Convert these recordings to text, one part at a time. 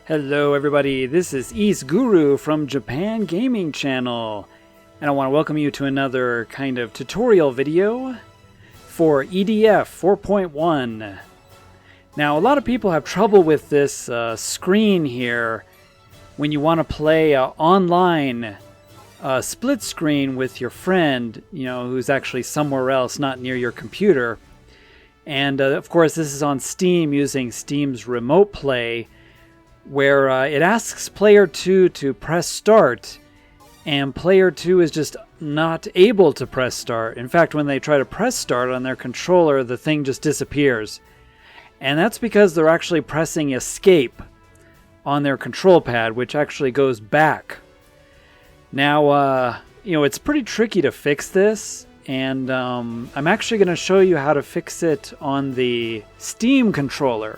Hello everybody, this is YSGuru from Japan Gaming Channel, and I want to welcome you to another kind of tutorial video for EDF 4.1. Now, a lot of people have trouble with this screen here when you want to play online split screen with your friend, who's actually somewhere else, not near your computer. And of course, this is on Steam using Steam's Remote Play, where it asks player 2 to press start, and player 2 is just not able to press start. In fact, when they try to press start on their controller, the thing just disappears. And that's because they're actually pressing escape on their control pad, which actually goes back. Now, it's pretty tricky to fix this, and I'm actually going to show you how to fix it on the Steam controller.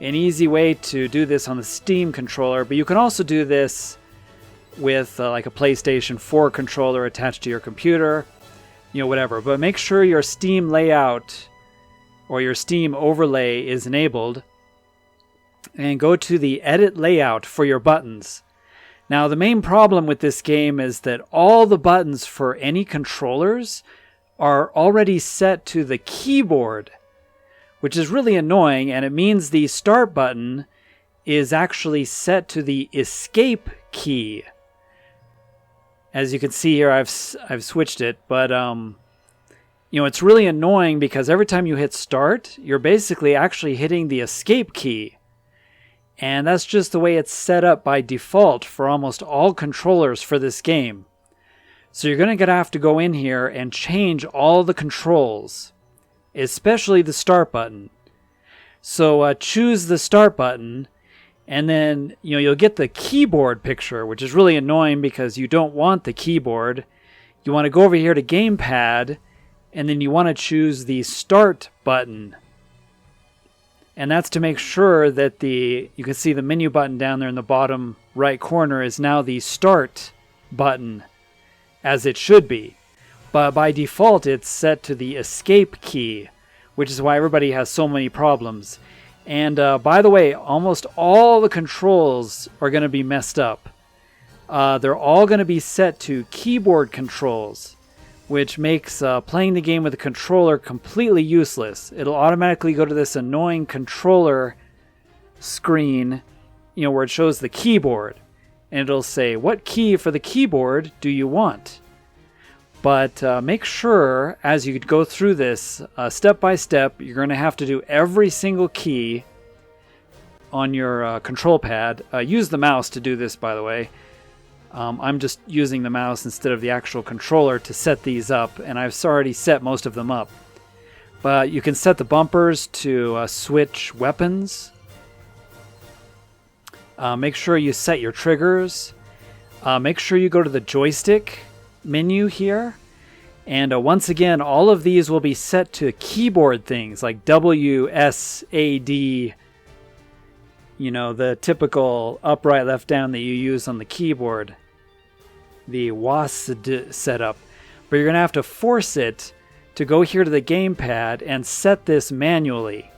An easy way to do this on the Steam controller, but you can also do this with like a PlayStation 4 controller attached to your computer, whatever. But make sure your Steam layout or your Steam overlay is enabled, and go to the edit layout for your buttons. Now, the main problem with this game is that all the buttons for any controllers are already set to the keyboard, which is really annoying, and it means the start button is actually set to the escape key. As you can see here, I've switched it, but it's really annoying because every time you hit start, you're basically actually hitting the escape key. And that's just the way it's set up by default for almost all controllers for this game. So you're going to have to go in here and change all the controls, especially the start button. So choose the start button, and then you'll get the keyboard picture, which is really annoying because you don't want the keyboard. You want to go over here to gamepad, and then you want to choose the start button. And that's to make sure that you can see the menu button down there in the bottom right corner is now the start button, as it should be. But by default, it's set to the escape key, which is why everybody has so many problems. And by the way, almost all the controls are going to be messed up. They're all going to be set to keyboard controls, which makes playing the game with a controller completely useless. It'll automatically go to this annoying controller screen, where it shows the keyboard. And it'll say, what key for the keyboard do you want? But make sure, as you go through this step by step, you're going to have to do every single key on your control pad. Use the mouse to do this, by the way. I'm just using the mouse instead of the actual controller to set these up, and I've already set most of them up. But you can set the bumpers to switch weapons. Make sure you set your triggers. Make sure you go to the joystick menu here. And once again, all of these will be set to keyboard things like W, S, A, D, the typical up, right, left, down that you use on the keyboard. The WASD setup. But you're going to have to force it to go here to the gamepad and set this manually.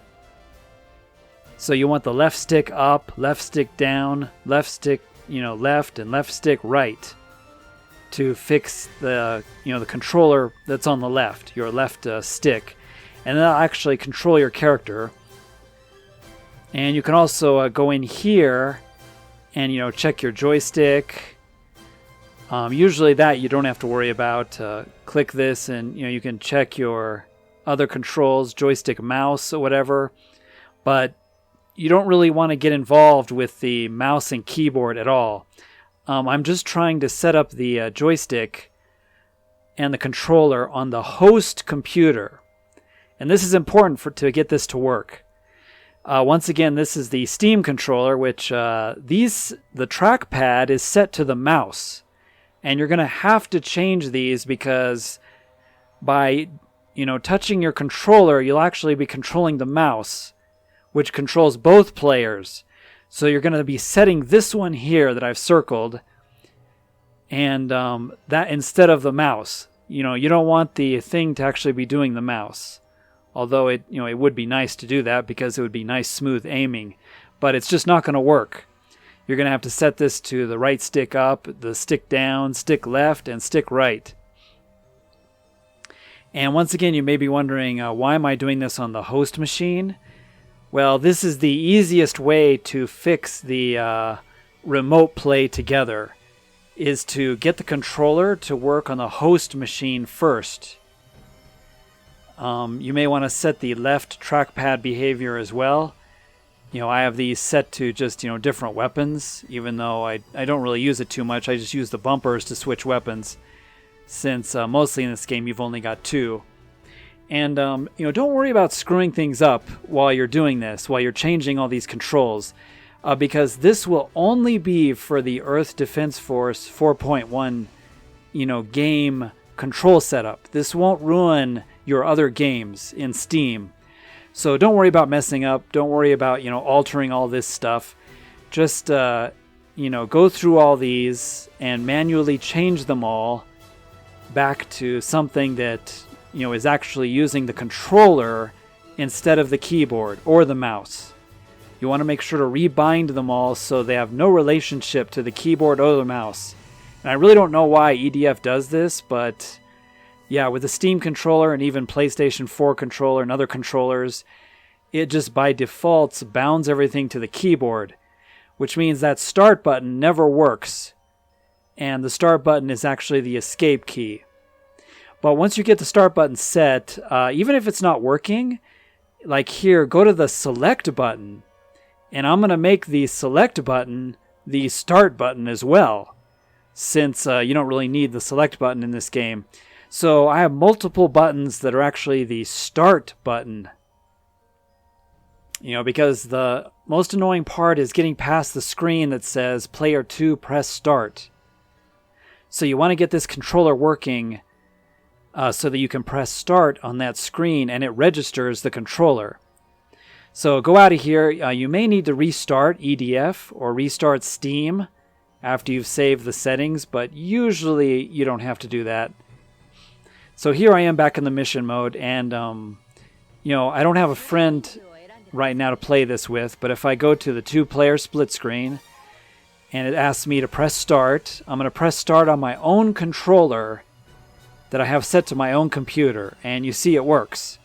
So you want the left stick up, left stick down, left stick, left, and left stick right to fix the, the controller that's on the left, your left stick. And that'll actually control your character. And you can also go in here and, check your joystick. Usually that you don't have to worry about. Click this and you can check your other controls, joystick, mouse, or whatever. But you don't really want to get involved with the mouse and keyboard at all. I'm just trying to set up the joystick and the controller on the host computer. And this is important to get this to work. Once again, this is the Steam controller, which the trackpad is set to the mouse. And you're going to have to change these because by, touching your controller, you'll actually be controlling the mouse, which controls both players. So you're going to be setting this one here that I've circled, and that instead of the mouse. You don't want the thing to actually be doing the mouse. Although it would be nice to do that because it would be nice smooth aiming. but it's just not going to work. You're going to have to set this to the right stick up, the stick down, stick left, and stick right. And once again, you may be wondering, why am I doing this on the host machine? Well, this is the easiest way to fix the remote play together, is to get the controller to work on the host machine first. You may want to set the left trackpad behavior as well. I have these set to just, different weapons, even though I don't really use it too much. I just use the bumpers to switch weapons, since mostly in this game you've only got 2. And, don't worry about screwing things up while you're doing this, while you're changing all these controls, because this will only be for the Earth Defense Force 4.1, game control setup. This won't ruin your other games in Steam. So don't worry about messing up. Don't worry about, altering all this stuff. Just, go through all these and manually change them all back to something that, is actually using the controller instead of the keyboard or the mouse. You want to make sure to rebind them all so they have no relationship to the keyboard or the mouse. And I really don't know why EDF does this, but yeah, with the Steam controller and even PlayStation 4 controller and other controllers, it just by default bounds everything to the keyboard, which means that start button never works. And the start button is actually the escape key. But once you get the start button set, even if it's not working, like here, go to the select button. And I'm going to make the select button the start button as well, since you don't really need the select button in this game. So I have multiple buttons that are actually the start button. Because the most annoying part is getting past the screen that says player 2 press start. So you want to get this controller working so that you can press start on that screen and it registers the controller. So go out of here. You may need to restart EDF or restart Steam after you've saved the settings, but usually you don't have to do that. So here I am back in the mission mode, and I don't have a friend right now to play this with, but if I go to the 2-player split screen and it asks me to press start, I'm going to press start on my own controller that I have set to my own computer, and you see it works.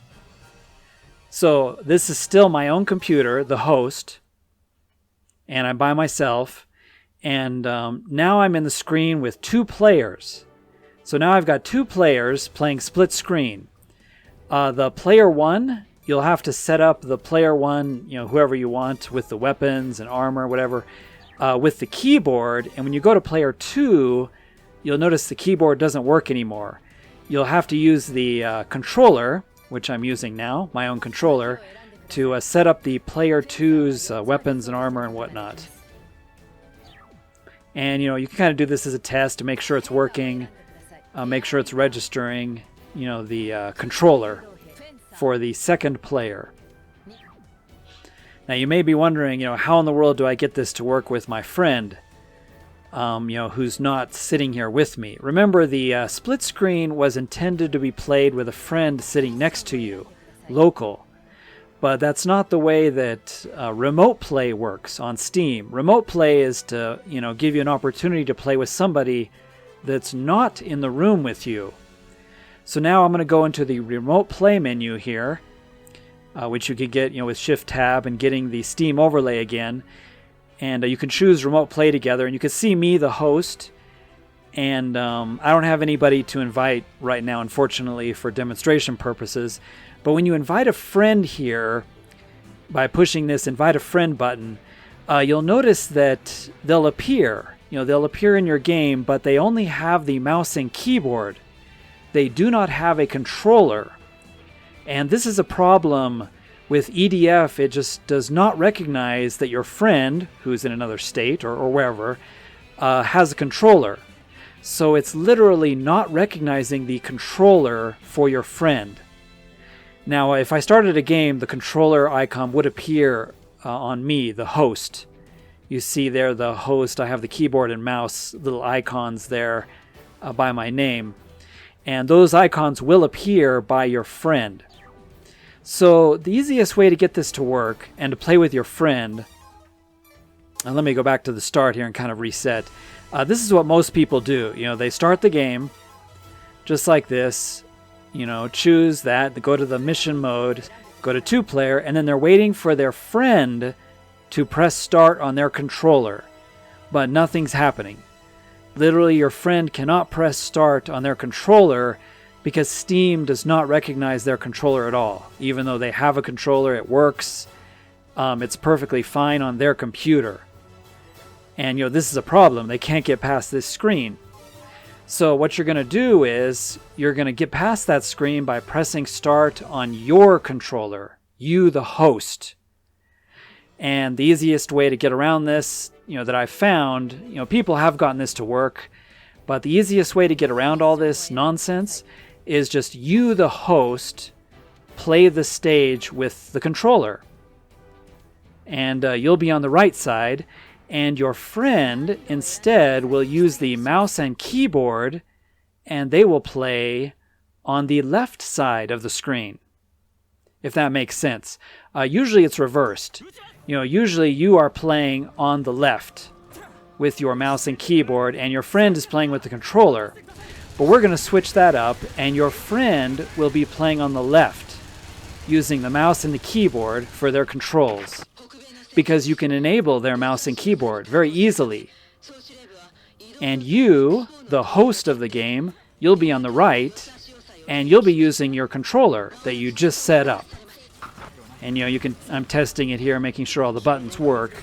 So this is still my own computer, the host, and I'm by myself, and now I'm in the screen with 2 players. So now I've got 2 players playing split screen. The player 1, you'll have to set up the player 1, whoever you want, with the weapons and armor, whatever, with the keyboard. And when you go to player 2, you'll notice the keyboard doesn't work anymore. You'll have to use the controller, which I'm using now, my own controller, to set up the player 2's weapons and armor and whatnot. And, you can kind of do this as a test to make sure it's working. Make sure it's registering, the controller for the second player. Now you may be wondering, how in the world do I get this to work with my friend, who's not sitting here with me? Remember, the split screen was intended to be played with a friend sitting next to you, local. But that's not the way that remote play works on Steam. Remote play is to, give you an opportunity to play with somebody that's not in the room with you. So now I'm going to go into the remote play menu here, which you could get with Shift Tab and getting the Steam overlay again. And you can choose remote play together, and you can see me, the host. And I don't have anybody to invite right now, unfortunately, for demonstration purposes. But when you invite a friend here, by pushing this invite a friend button, you'll notice that they'll appear. They'll appear in your game, but they only have the mouse and keyboard. They do not have a controller. And this is a problem with EDF. It just does not recognize that your friend, who's in another state or wherever, has a controller. So it's literally not recognizing the controller for your friend. Now, if I started a game, the controller icon would appear on me, the host. You see there the host, I have the keyboard and mouse little icons there by my name. And those icons will appear by your friend. So the easiest way to get this to work and to play with your friend And let me go back to the start here and kind of reset. This is what most people do. They start the game just like this. Choose that, go to the mission mode, go to 2-player, and then they're waiting for their friend to press start on their controller. But nothing's happening. Literally, your friend cannot press start on their controller because Steam does not recognize their controller at all. Even though they have a controller, it works. It's perfectly fine on their computer. And, this is a problem. They can't get past this screen. So what you're going to do is you're going to get past that screen by pressing start on your controller, you the host. And the easiest way to get around this, that I've found, people have gotten this to work, but the easiest way to get around all this nonsense is just you the host play the stage with the controller. And you'll be on the right side, and your friend instead will use the mouse and keyboard, and they will play on the left side of the screen, if that makes sense. Usually it's reversed. Usually you are playing on the left with your mouse and keyboard, and your friend is playing with the controller. But we're going to switch that up, and your friend will be playing on the left using the mouse and the keyboard for their controls, because you can enable their mouse and keyboard very easily. And you, the host of the game, you'll be on the right, and you'll be using your controller that you just set up. And I'm testing it here, making sure all the buttons work.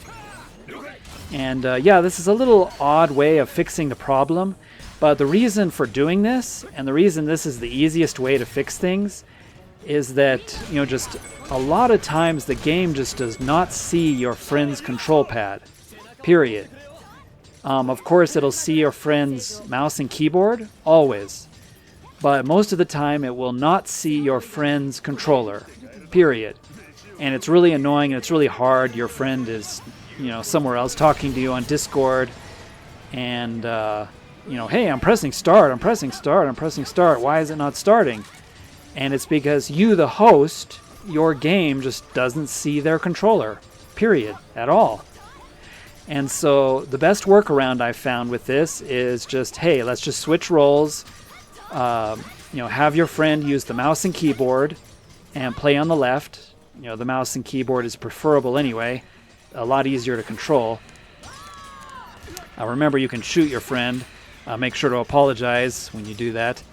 And this is a little odd way of fixing the problem, but the reason for doing this, and the reason this is the easiest way to fix things, is that just a lot of times the game just does not see your friend's control pad, period. Of course, it'll see your friend's mouse and keyboard, always. But most of the time, it will not see your friend's controller, period. And it's really annoying, and it's really hard. Your friend is, somewhere else talking to you on Discord. And, hey, I'm pressing start. Why is it not starting? And it's because you, the host, your game just doesn't see their controller, period, at all. And so the best workaround I've found with this is just, hey, let's just switch roles. Have your friend use the mouse and keyboard and play on the left. The mouse and keyboard is preferable anyway, a lot easier to control. Remember, you can shoot your friend. Make sure to apologize when you do that.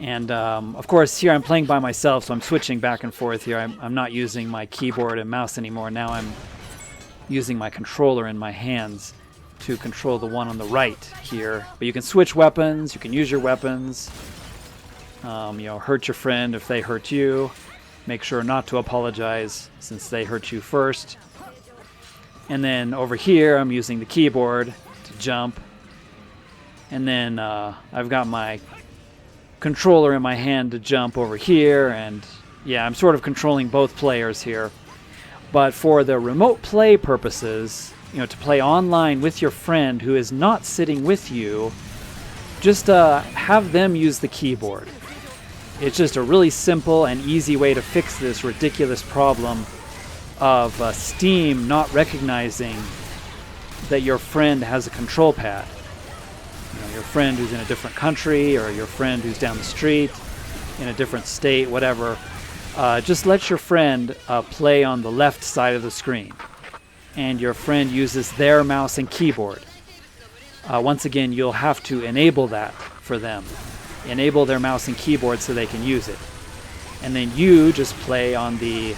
And, of course, here I'm playing by myself, so I'm switching back and forth here. I'm not using my keyboard and mouse anymore. Now I'm using my controller in my hands to control the one on the right here. But you can switch weapons. You can use your weapons. Hurt your friend if they hurt you. Make sure not to apologize since they hurt you first. And then over here, I'm using the keyboard to jump. And then I've got my controller in my hand to jump over here, and I'm sort of controlling both players here. But for the remote play purposes, to play online with your friend who is not sitting with you, just have them use the keyboard. It's just a really simple and easy way to fix this ridiculous problem of Steam not recognizing that your friend has a control pad. Your friend who's in a different country, or your friend who's down the street in a different state, whatever. Just let your friend play on the left side of the screen, and your friend uses their mouse and keyboard. Once again, you'll have to enable that for them. Enable their mouse and keyboard so they can use it. And then you just play on the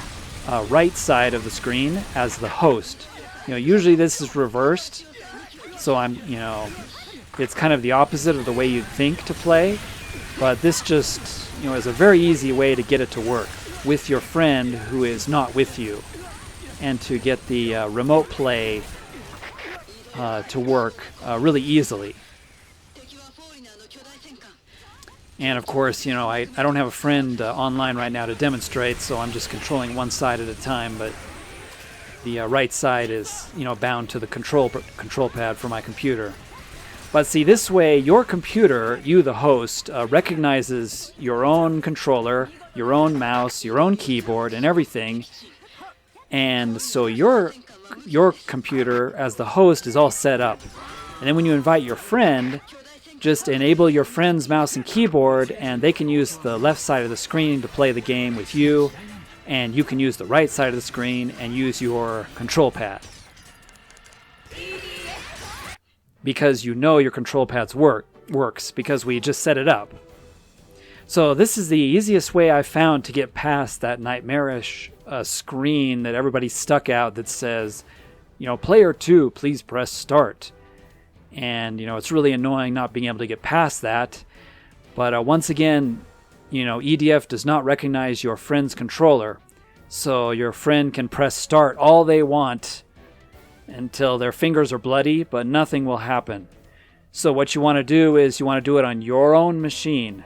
right side of the screen as the host. Usually this is reversed, so it's kind of the opposite of the way you'd think to play, but this just, is a very easy way to get it to work with your friend who is not with you, and to get the remote play to work really easily. And of course, I don't have a friend online right now to demonstrate, so I'm just controlling one side at a time, but the right side is, bound to the control pad for my computer. But see, this way, your computer, you the host, recognizes your own controller, your own mouse, your own keyboard, and everything. And so your your computer as the host is all set up. And then when you invite your friend, just enable your friend's mouse and keyboard, and they can use the left side of the screen to play the game with you, and you can use the right side of the screen and use your control pad. Because you know your control pad's works because we just set it up. So this is the easiest way I found to get past that nightmarish screen that everybody's stuck out that says, player 2, please press start. And, it's really annoying not being able to get past that. But once again, EDF does not recognize your friend's controller. So your friend can press start all they want until their fingers are bloody, but nothing will happen. So what you want to do is you want to do it on your own machine.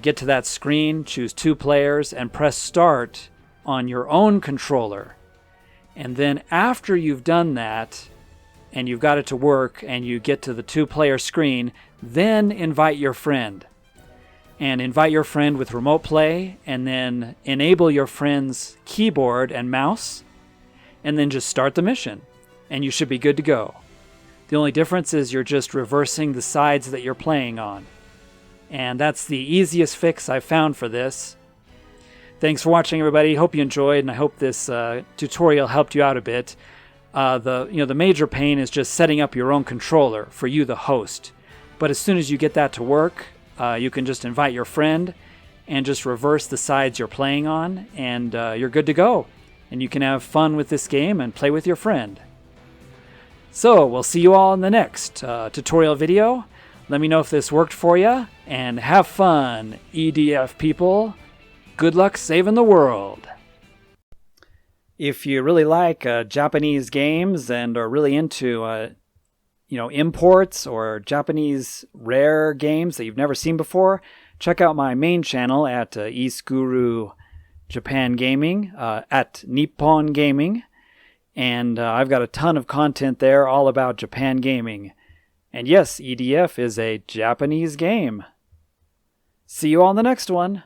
Get to that screen, choose 2 players, and press start on your own controller. And then after you've done that, and you've got it to work, and you get to the 2-player screen, then invite your friend. And invite your friend with remote play, and then enable your friend's keyboard and mouse, and then just start the mission. And you should be good to go. The only difference is you're just reversing the sides that you're playing on. And that's the easiest fix I've found for this. Thanks for watching, everybody. Hope you enjoyed, and I hope this tutorial helped you out a bit. The major pain is just setting up your own controller for you, the host. But as soon as you get that to work, you can just invite your friend and just reverse the sides you're playing on, and you're good to go. And you can have fun with this game and play with your friend. So, we'll see you all in the next tutorial video. Let me know if this worked for you, and have fun, EDF people. Good luck saving the world. If you really like Japanese games and are really into imports or Japanese rare games that you've never seen before, check out my main channel at YSGuru Japan Gaming, at Nippon Gaming. And I've got a ton of content there all about Japan gaming. And yes, EDF is a Japanese game. See you all in the next one.